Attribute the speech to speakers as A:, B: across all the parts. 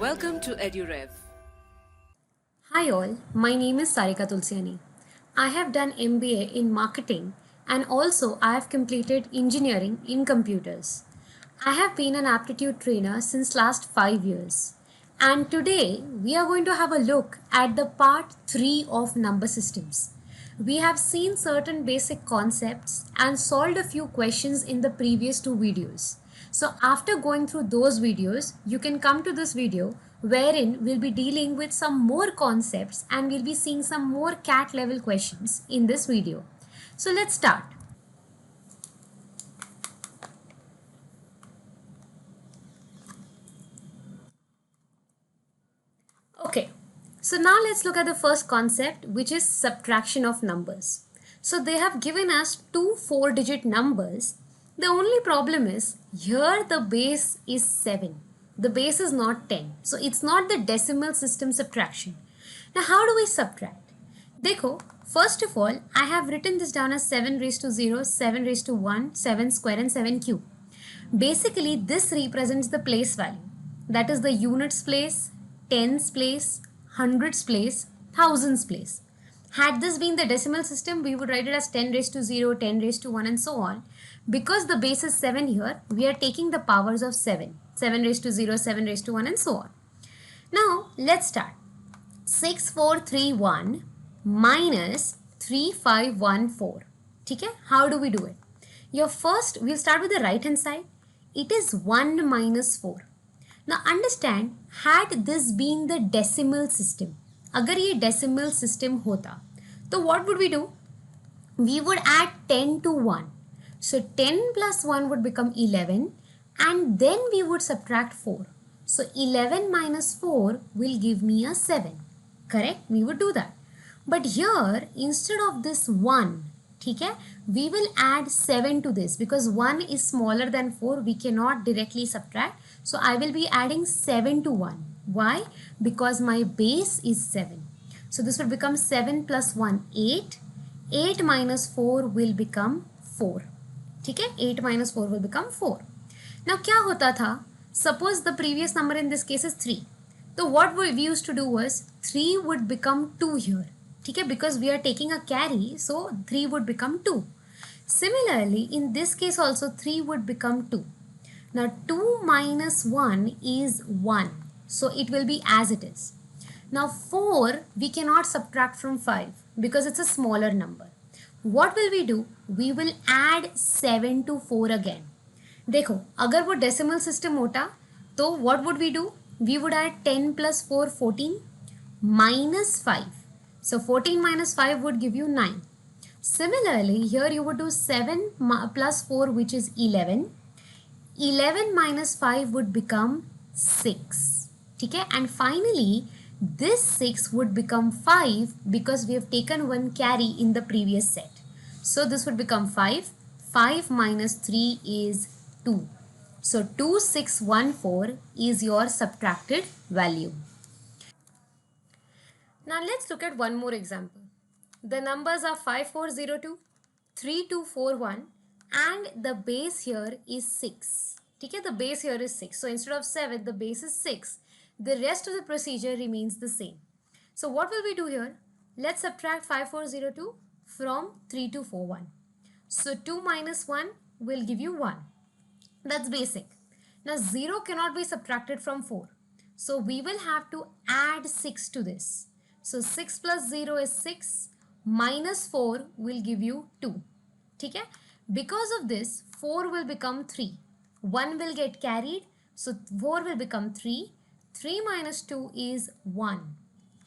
A: Welcome to EduRev.
B: Hi all, my name is Sarika Tulsiani. I have done MBA in marketing and also I have completed engineering in computers. I have been an aptitude trainer since last 5 years. And today we are going to have a look at the part 3 of number systems. We have seen certain basic concepts and solved a few questions in the previous two videos. So after going through those videos, you can come to this video wherein we'll be dealing with some more concepts and we'll be seeing some more cat level questions in this video. So let's start. Okay, so now let's look at the first concept, which is subtraction of numbers. So they have given us two 4-digit numbers. The only problem is here the base is 7. The base is not 10. So it's not the decimal system subtraction. Now how do we subtract? Dekho, first of all, I have written this down as 7 raised to 0, 7 raised to 1, 7 square and 7 cube. Basically, this represents the place value. That is the units place, tens place, hundreds place, thousands place. Had this been the decimal system, we would write it as 10 raised to 0, 10 raised to 1 and so on. Because the base is 7 here, we are taking the powers of 7. 7 raised to 0, 7 raised to 1 and so on. Now, let's start. 6431 minus 3514. Okay? How do we do it? Your first, we'll start with the right hand side. It is 1 minus 4. Now understand, had this been the decimal system, अगर ये decimal system होता, तो what would we do? We would add 10 to 1. So 10 plus 1 would become 11 and then we would subtract 4. So 11 minus 4 will give me a 7. Correct? We would do that. But here, instead of this 1, okay, we will add 7 to this because 1 is smaller than 4. We cannot directly subtract. So I will be adding 7 to 1. Why? Because my base is 7. So this will become 7 plus 1, 8. 8 minus 4 will become 4. ठीक है, 8 minus 4 will become 4. Now क्या होता था? Suppose the previous number in this case is 3. So what we used to do was 3 would become 2 here. ठीक है, because we are taking a carry, so 3 would become 2. Similarly, in this case also 3 would become 2. Now 2 minus 1 is 1. So it will be as it is. Now 4 we cannot subtract from 5 because it's a smaller number. What will we do? We will add 7 to 4 again. देखो, अगर वो decimal system होता, तो what would we do? We would add 10 plus 4, 14 minus 5. So 14 minus 5 would give you 9. Similarly, here you would do 7 plus 4, which is 11. 11 minus 5 would become 6. Okay? And finally, this 6 would become 5 because we have taken one carry in the previous set. So this would become 5. 5 minus 3 is 2. So 2614 is your subtracted value. Now let's look at one more example. The numbers are 5402, 3241 and the base here is 6. Okay, the base here is 6. So instead of 7, the base is 6. The rest of the procedure remains the same. So what will we do here? Let's subtract 5402 from 3241. So 2 minus 1 will give you 1. That's basic. Now 0 cannot be subtracted from 4. So we will have to add 6 to this. So 6 plus 0 is 6 minus 4 will give you 2. Okay? Because of this, 4 will become 3. 1 will get carried. So 4 will become 3. 3 minus 2 is 1.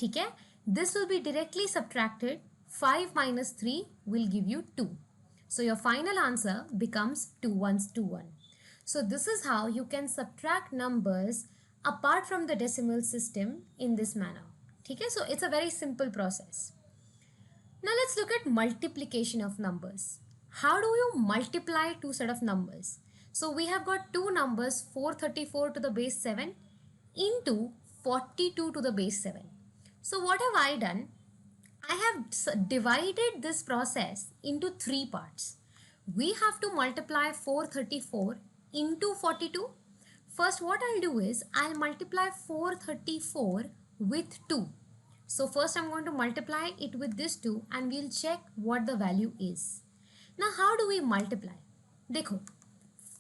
B: Okay? This will be directly subtracted. 5 minus 3 will give you 2. So your final answer becomes 2 ones 2 1. So this is how you can subtract numbers apart from the decimal system in this manner. Okay? So it's a very simple process. Now let's look at multiplication of numbers. How do you multiply two set of numbers? So we have got two numbers, 434 to the base 7 into 42 to the base 7. So what have I done? I have divided this process into three parts. We have to multiply 434 into 42. First, what I'll do is I'll multiply 434 with 2. So first I'm going to multiply it with this 2 and we'll check what the value is. Now how do we multiply? देखो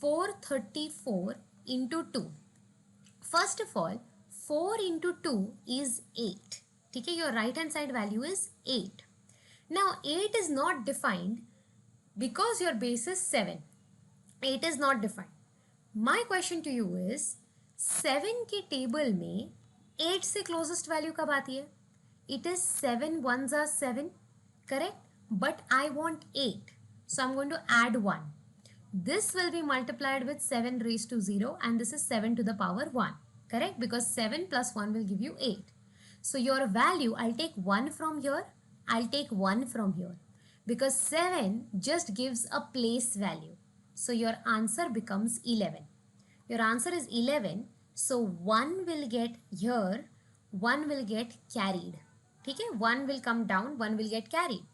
B: 434 into 2. First of all, 4 into 2 is 8. Okay, your right hand side value is 8. Now 8 is not defined because your base is 7. 8 is not defined. My question to you is 7 के table में 8 से closest value कब आती है? It is 7 ones are 7, correct? But I want 8. So I'm going to add 1. This will be multiplied with 7 raised to 0 and this is 7 to the power 1. Correct? Because 7 plus 1 will give you 8. So your value, I'll take 1 from here. I'll take 1 from here. Because 7 just gives a place value. So your answer becomes 11. Your answer is 11. So 1 will get here. 1 will get carried. Okay? 1 will come down. 1 will get carried.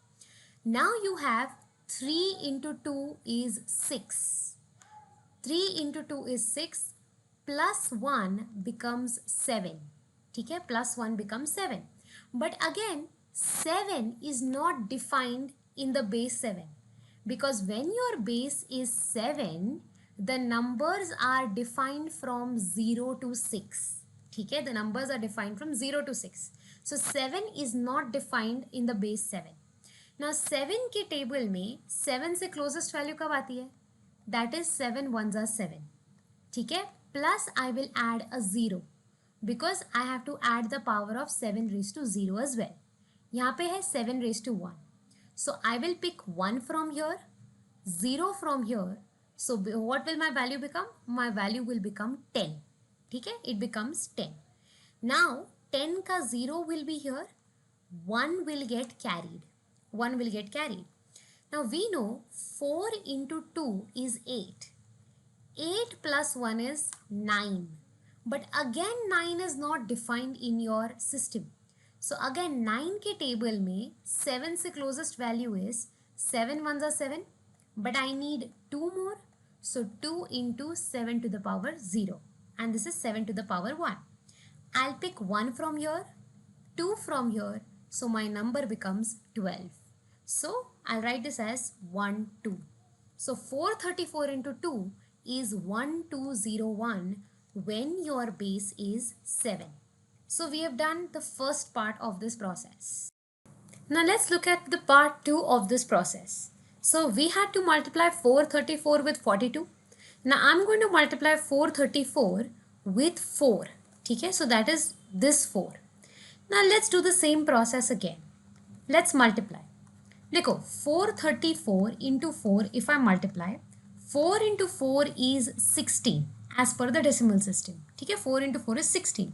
B: Now you have 3 into 2 is 6. 3 into 2 is 6 plus 1 becomes 7. Okay? Plus 1 becomes 7. But again, 7 is not defined in the base 7. Because when your base is 7, the numbers are defined from 0 to 6. Okay? The numbers are defined from 0 to 6. So 7 is not defined in the base 7. Now 7 के table में 7 से closest value कब आती है? That is 7 ones are 7. ठीक है? Plus I will add a 0 because I have to add the power of 7 raised to 0 as well. यहाँ पे है 7 raised to 1. So I will pick 1 from here, 0 from here. So what will my value become? My value will become 10. ठीक है? It becomes 10. Now 10 का 0 will be here. 1 will get carried. 1 will get carried. Now we know 4 into 2 is 8. 8 plus 1 is 9. But again 9 is not defined in your system. So again 9 के table में 7 से closest value is 7 ones are 7. But I need 2 more. So 2 into 7 to the power 0. And this is 7 to the power 1. I'll pick 1 from here, 2 from here. So my number becomes 12. So I'll write this as 1, 2. So 434 into 2 is 1201 when your base is 7. So we have done the first part of this process. Now let's look at the part 2 of this process. So we had to multiply 434 with 42. Now I'm going to multiply 434 with 4. Okay, so that is this 4. Now let's do the same process again. Let's multiply. देखो 434 into 4 if I multiply 4 into 4 is 16 as per the decimal system. ठीक है, 4 into 4 is 16.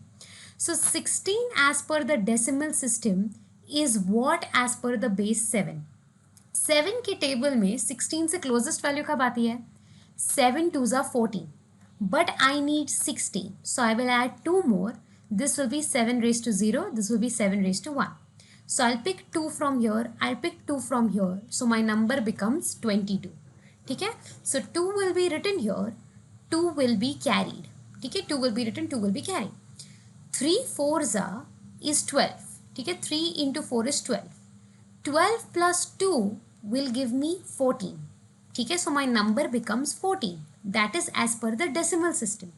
B: So 16 as per the decimal system is what as per the base 7. 7 के table में 16 से closest value कब आती है? 7 twos are 14. But I need 16. So I will add 2 more. This will be 7 raised to 0. This will be 7 raised to 1. So I'll pick 2 from here. I'll pick 2 from here. So my number becomes 22. Okay? So 2 will be written here. 2 will be carried. Okay? 2 will be written. 2 will be carried. 3 fours are is 12. Okay? 3 into 4 is 12. 12 plus 2 will give me 14. Okay? So my number becomes 14. That is as per the decimal system.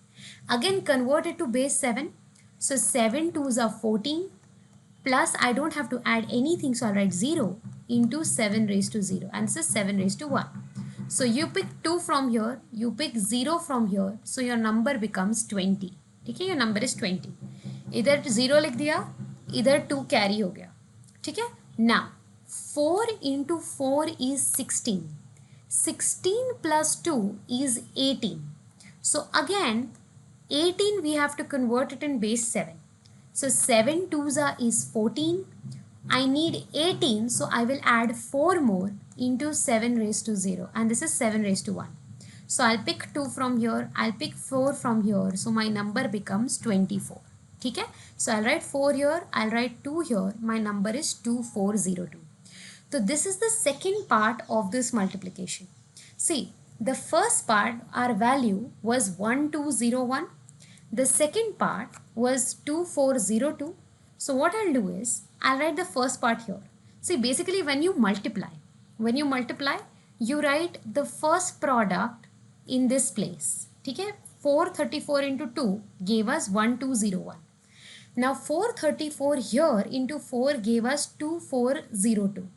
B: Again convert it to base 7. So 7 twos are 14. Plus I don't have to add anything, so I'll write 0 into 7 raised to 0 and this is 7 raised to 1. So you pick 2 from here, you pick 0 from here, so your number becomes 20. ठीक है, your number is 20. इधर 0 लिख दिया, इधर 2 carry हो गया. ठीक है. Now 4 into 4 is 16. 16 plus 2 is 18. So again 18 we have to convert it in base 7. So 7 twos are is 14. I need 18, so I will add 4 more into 7 raised to 0 and this is 7 raised to 1. So I'll pick 2 from here, I'll pick 4 from here, so my number becomes 24. Okay? So I'll write 4 here, I'll write 2 here, my number is 2402. So this is the second part of this multiplication. See, the first part, our value was 1201 The second part was 2402. So what I'll do is, I'll write the first part here. See, basically when you multiply, you write the first product in this place. Okay? 434 into 2 gave us 1201. Now 434 here into 4 gave us 2402.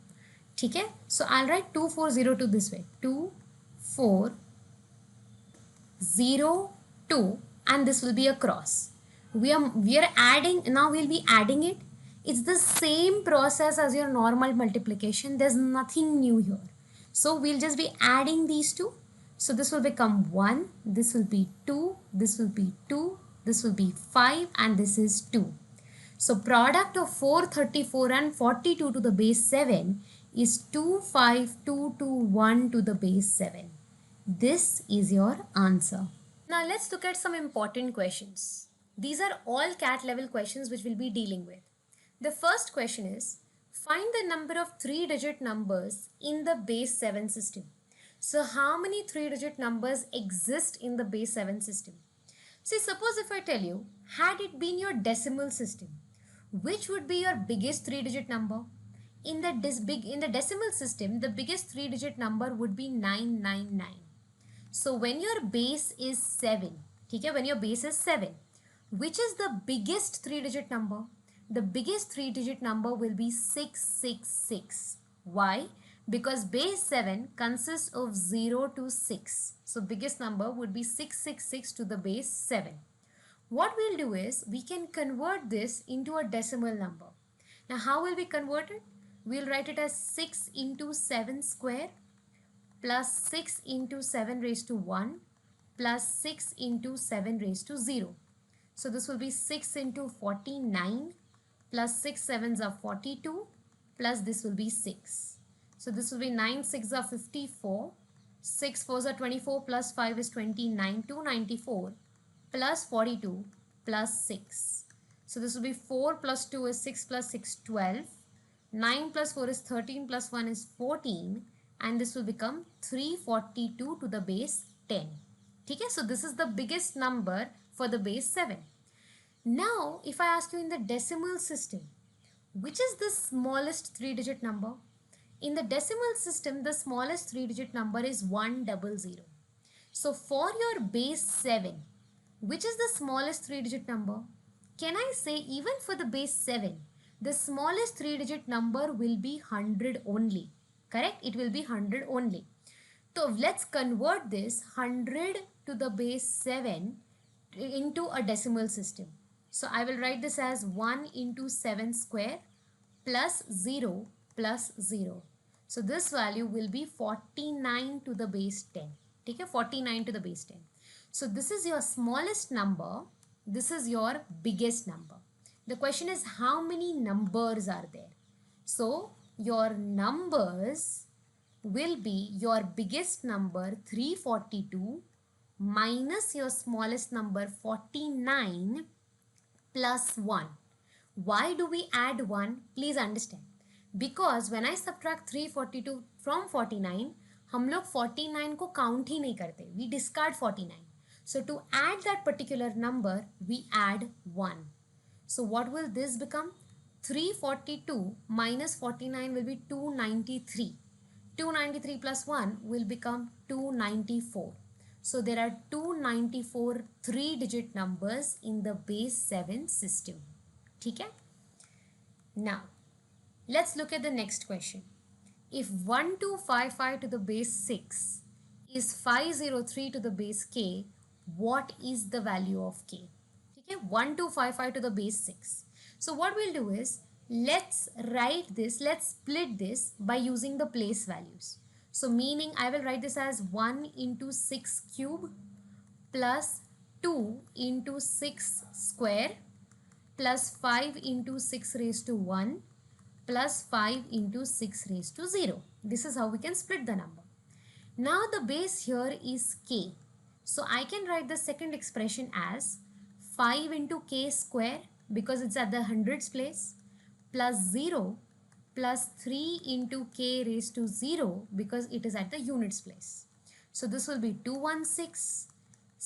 B: Okay? So I'll write 2402 this way. 2402, and this will be a cross. We are adding, now we'll be adding it. It's the same process as your normal multiplication. There's nothing new here. So we'll just be adding these two. So this will become 1, this will be 2, this will be 2, this will be 5, and this is 2. So product of 434 and 42 to the base 7 is 25221 to the base 7. This is your answer. Now let's look at some important questions. These are all CAT level questions which we'll be dealing with. The first question is, find the number of 3-digit numbers in the base 7 system. So how many 3-digit numbers exist in the base 7 system? See, suppose if I tell you, had it been your decimal system, which would be your biggest 3-digit number? In the decimal system, the biggest 3-digit number would be 999. So when your base is 7, okay, when your base is 7, which is the biggest 3-digit number? The biggest 3-digit number will be 666. Why? Because base 7 consists of 0 to 6. So biggest number would be 666 to the base 7. What we'll do is, we can convert this into a decimal number. Now how will we convert it? We'll write it as 6 into 7 square plus 6 into 7 raised to 1 plus 6 into 7 raised to 0. So this will be 6 into 49 plus 6 sevens are 42 plus this will be 6. So this will be 9 6 are 54, 6 4s are 24 plus 5 is 29, 294 plus 42 plus 6. So this will be 4 plus 2 is 6 plus 6 12, 9 plus 4 is 13 plus 1 is 14, and this will become 342 to the base 10. Okay, so this is the biggest number for the base 7. Now, if I ask you in the decimal system, which is the smallest 3-digit number? In the decimal system, the smallest 3-digit number is 100. So for your base 7, which is the smallest 3-digit number? Can I say even for the base 7, the smallest 3-digit number will be 100 only. Correct? It will be 100 only. So let's convert this 100 to the base 7 into a decimal system. So I will write this as 1 into 7 square plus 0 plus 0. So this value will be 49 to the base 10. Take a 49 to the base 10. So this is your smallest number. This is your biggest number. The question is, how many numbers are there? So your numbers will be your biggest number 342 minus your smallest number 49 plus 1. Why do we add 1? Please understand. Because when I subtract 342 from 49, हम लोग 49 को count ही नहीं करते. We discard 49. So to add that particular number, we add 1. So what will this become? 342 minus 49 will be 293. 293 plus 1 will become 294. So there are 294 3-digit numbers in the base 7 system. Okay? Now, let's look at the next question. If 1255 to the base 6 is 503 to the base k, what is the value of k? Okay, 1255 to the base 6. So what we'll do is, let's write this, let's split this by using the place values. So meaning I will write this as 1 into 6 cube plus 2 into 6 square plus 5 into 6 raised to 1 plus 5 into 6 raised to 0. This is how we can split the number. Now the base here is k. So I can write the second expression as 5 into k square because it's at the hundreds place plus 0 plus 3 into k raised to 0 because it is at the units place. So this will be 216,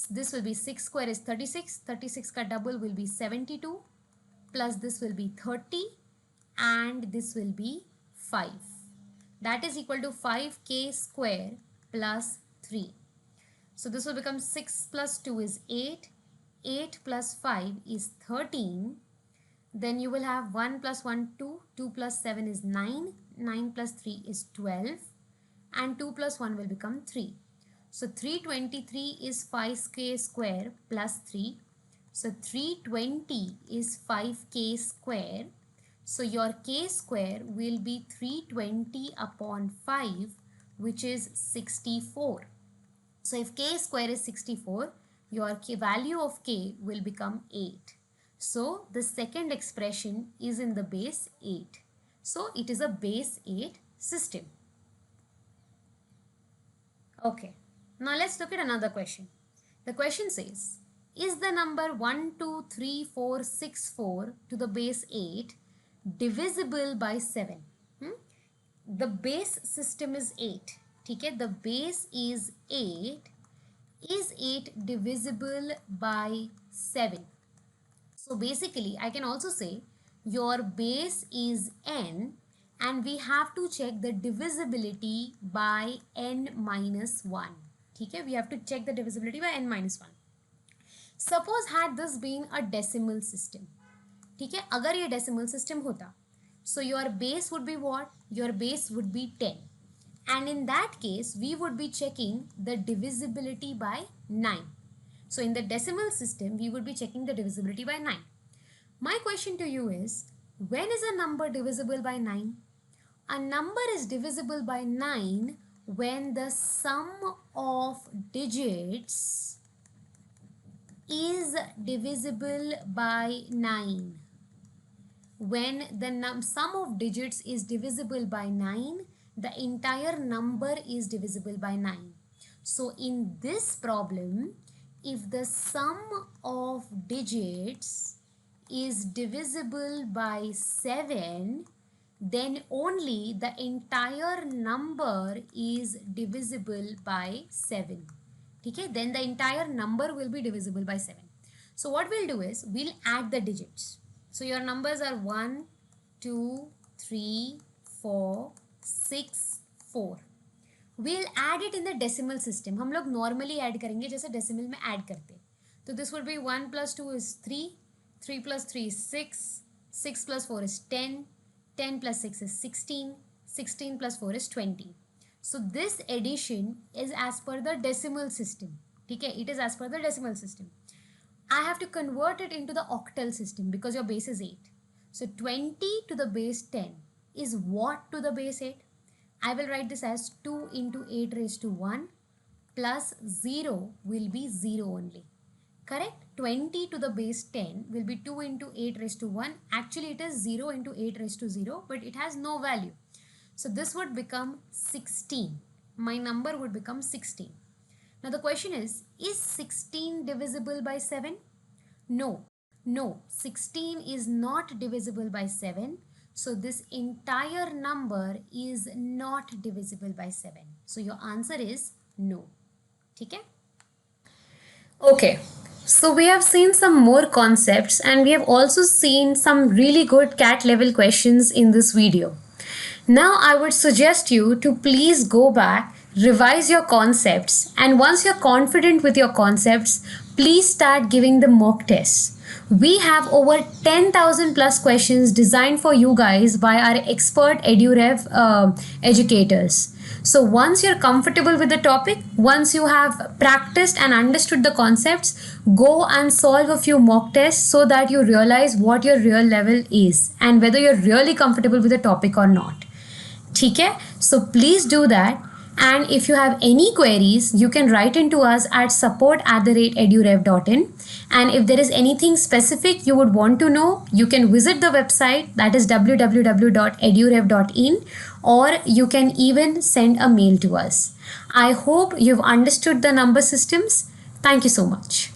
B: This will be 6 square is 36. 36 ka double will be 72. Plus this will be 30. And this will be 5. That is equal to 5k square plus 3. So this will become 6 plus 2 is 8. 8 plus 5 is 13. Then you will have 1 plus 1, 2. 2 plus 7 is 9. 9 plus 3 is 12. And 2 plus 1 will become 3. So 323 is 5k square plus 3. So 320 is 5k square. So your k square will be 320 upon 5, which is 64. So if k square is 64, your value of k will become 8. So the second expression is in the base 8. So it is a base 8 system. Okay, now let's look at another question. The question says, is the number 1, 2, 3, 4, 6, 4 to the base 8 divisible by 7? The base system is 8. Okay? The base is 8. Is 8 divisible by 7? So basically, I can also say your base is n and we have to check the divisibility by n minus 1. Okay? We have to check the divisibility by n minus 1. Suppose had this been a decimal system. ठीक है, अगर ये decimal system होता, so your base would be what? Your base would be 10. And in that case, we would be checking the divisibility by 9. So in the decimal system, we would be checking the divisibility by 9. My question to you is, when is a number divisible by 9? A number is divisible by 9 when the sum of digits is divisible by 9. When the sum of digits is divisible by 9, the entire number is divisible by 9. So in this problem, if the sum of digits is divisible by 7, then only the entire number is divisible by 7. Okay? Then the entire number will be divisible by 7. So what we'll do is, we'll add the digits. So your numbers are 1, 2, 3, 4, 6, 4. We'll add it in the decimal system. हम लोग normally add करेंगे जैसे decimal में add करते. So this would be 1 plus 2 is 3, 3 plus 3 is 6, 6 plus 4 is 10, 10 plus 6 is 16, 16 plus 4 is 20. So this addition is as per the decimal system. Okay? It is as per the decimal system. I have to convert it into the octal system because your base is 8. So 20 to the base 10 is what to the base 8? I will write this as 2 into 8 raised to 1 plus 0 will be 0 only. Correct? 20 to the base 10 will be 2 into 8 raised to 1. Actually, it is 0 into 8 raised to 0, but it has no value. So this would become 16. My number would become 16. Now the question is 16 divisible by 7? No. No, 16 is not divisible by 7. So this entire number is not divisible by 7. So your answer is no. Okay? Okay. So we have seen some more concepts and we have also seen some really good CAT level questions in this video. Now I would suggest you to please go back, revise your concepts, and once you're confident with your concepts, please start giving the mock tests. We have over 10,000 plus questions designed for you guys by our expert EduRev educators. So once you're comfortable with the topic, once you have practiced and understood the concepts, go and solve a few mock tests so that you realize what your real level is and whether you're really comfortable with the topic or not. Okay? So please do that. And if you have any queries, you can write into us at support@edurev.in. And if there is anything specific you would want to know, you can visit the website, that is www.edurev.in, or you can even send a mail to us. I hope you've understood the number systems. Thank you so much.